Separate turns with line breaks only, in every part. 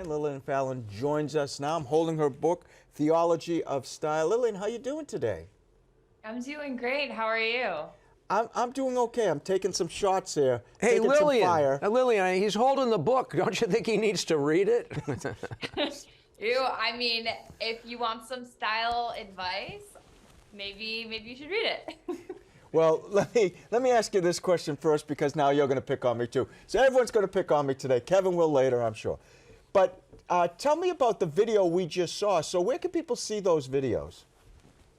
And Lillian Fallon joins us now. I'm holding her book, Theology of Style. Lillian, how you doing today?
I'm doing great. How are you?
I'm doing okay. I'm taking some shots here.
Hey,
taking some
Lillian.
fire.
Lillian, he's holding the book. Don't you think he needs to read it?
I mean, if you want some style advice, maybe you should read it.
Well, let me ask you this question first, because now you're going to pick on me too. So everyone's going to pick on me today. Kevin will later, I'm sure. But tell me about the video we just saw. So where can people see those videos?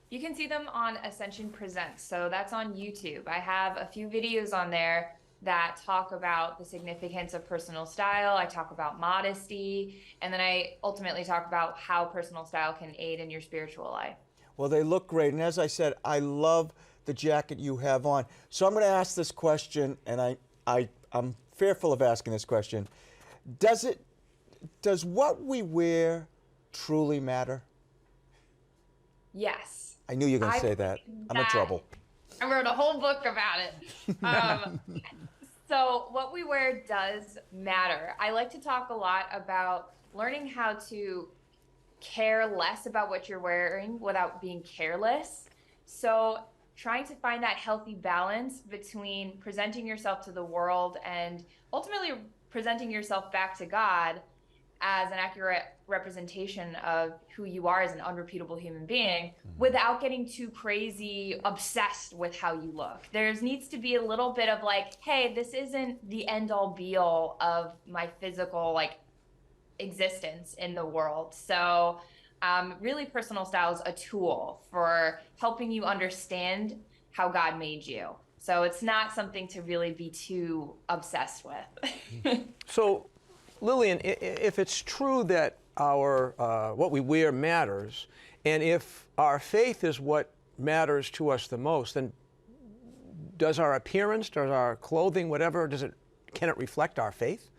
You can see them on Ascension Presents. So that's on YouTube. I have a few videos on there that talk about the significance of personal style. I talk about modesty, and then I ultimately talk about how personal style can aid in your spiritual life.
Well, they look great. And as I said, I love the jacket you have on. So I'm going to ask this question, and I'm fearful of asking this question. Does what we wear truly matter?
Yes.
I knew you were going to say that. I'm in trouble.
I wrote a whole book about it. So what we wear does matter. I like to talk a lot about learning how to care less about what you're wearing without being careless. So trying to find that healthy balance between presenting yourself to the world and ultimately presenting yourself back to God as an accurate representation of who you are as an unrepeatable human being, without getting too crazy obsessed with how you look. There needs to be a little bit of like, hey, this isn't the end all be all of my physical existence in the world. So really personal style is a tool for helping you understand how God made you. So it's not something to really be too obsessed with.
So, Lillian, if it's true that our what we wear matters, and if our faith is what matters to us the most, then does our appearance, does our clothing, whatever, can it reflect our faith?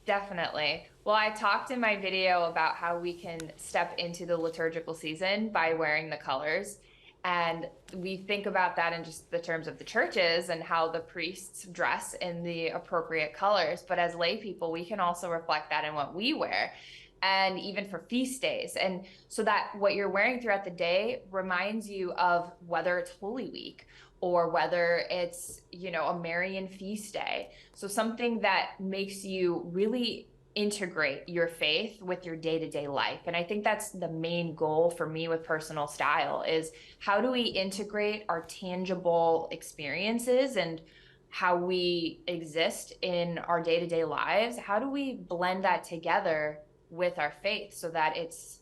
Definitely. Well, I talked in my video about how we can step into the liturgical season by wearing the colors. And we think about that in just the terms of the churches and how the priests dress in the appropriate colors. But as lay people, we can also reflect that in what we wear, and even for feast days. And so that what you're wearing throughout the day reminds you of whether it's Holy Week or whether it's, a Marian feast day. So something that makes you really integrate your faith with your day-to-day life. And I think that's the main goal for me with personal style, is how do we integrate our tangible experiences and how we exist in our day-to-day lives? How do we blend that together with our faith so that it's,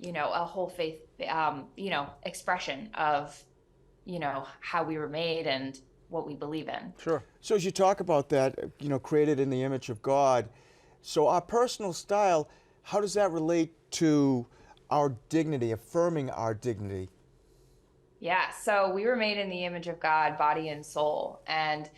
a whole faith, expression of, how we were made and what we believe in.
Sure.
So as you talk about that, created in the image of God, so our personal style, how does that relate to our dignity, affirming our dignity?
Yeah, so we were made in the image of God, body and soul, and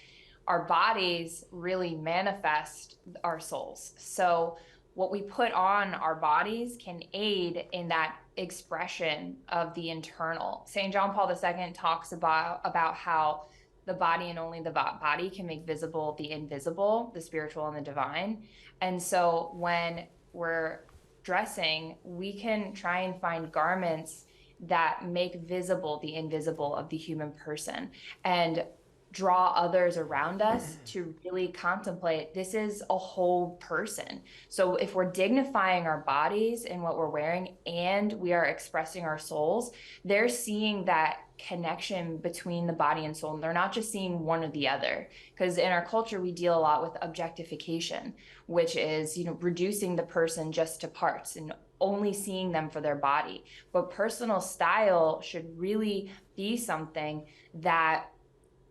our bodies really manifest our souls. So what we put on our bodies can aid in that expression of the internal. St. John Paul II talks about how the body and only the body can make visible the invisible, the spiritual and the divine. And so when we're dressing, we can try and find garments that make visible the invisible of the human person and draw others around us to really contemplate this is a whole person. So if we're dignifying our bodies in what we're wearing and we are expressing our souls, they're seeing that connection between the body and soul, and they're not just seeing one or the other. Because in our culture we deal a lot with objectification, which is reducing the person just to parts and only seeing them for their body. But personal style should really be something that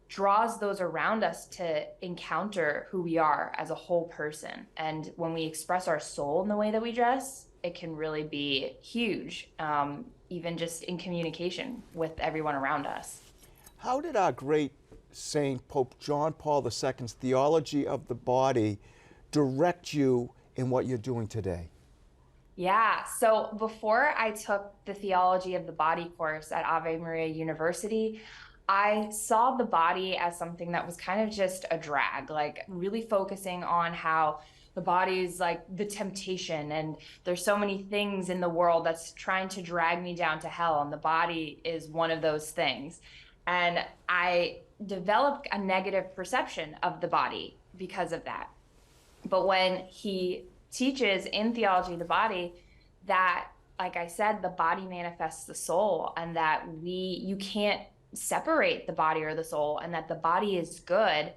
draws those around us to encounter who we are as a whole person. And when we express our soul in the way that we dress, it can really be huge, even just in communication with everyone around us.
How did our great Saint Pope John Paul II's Theology of the Body direct you in what you're doing today?
Yeah, so before I took the Theology of the Body course at Ave Maria University, I saw the body as something that was kind of just a drag, like really focusing on how the body is like the temptation, and there's so many things in the world that's trying to drag me down to hell, and the body is one of those things. And I developed a negative perception of the body because of that. But when he teaches in Theology of the Body that, like I said, the body manifests the soul, and that you can't separate the body or the soul, and that the body is good,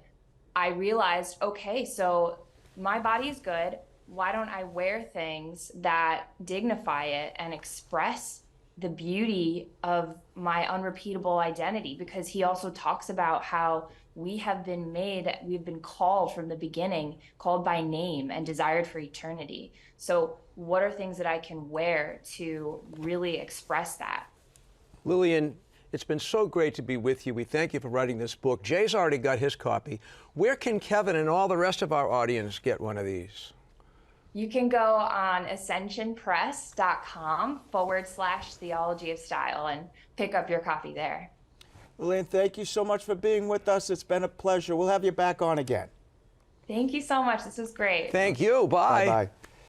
I realized, okay, so my body is good. Why don't I wear things that dignify it and express the beauty of my unrepeatable identity? Because he also talks about how we've been called from the beginning, called by name and desired for eternity. So what are things that I can wear to really express that?
Lillian, it's been so great to be with you. We thank you for writing this book. Jay's already got his copy. Where can Kevin and all the rest of our audience get one of these?
You can go on ascensionpress.com/Theology of Style and pick up your copy there.
Lillian, thank you so much for being with us. It's been a pleasure. We'll have you back on again.
Thank you so much. This was great.
Thank you. Bye.
Bye-bye.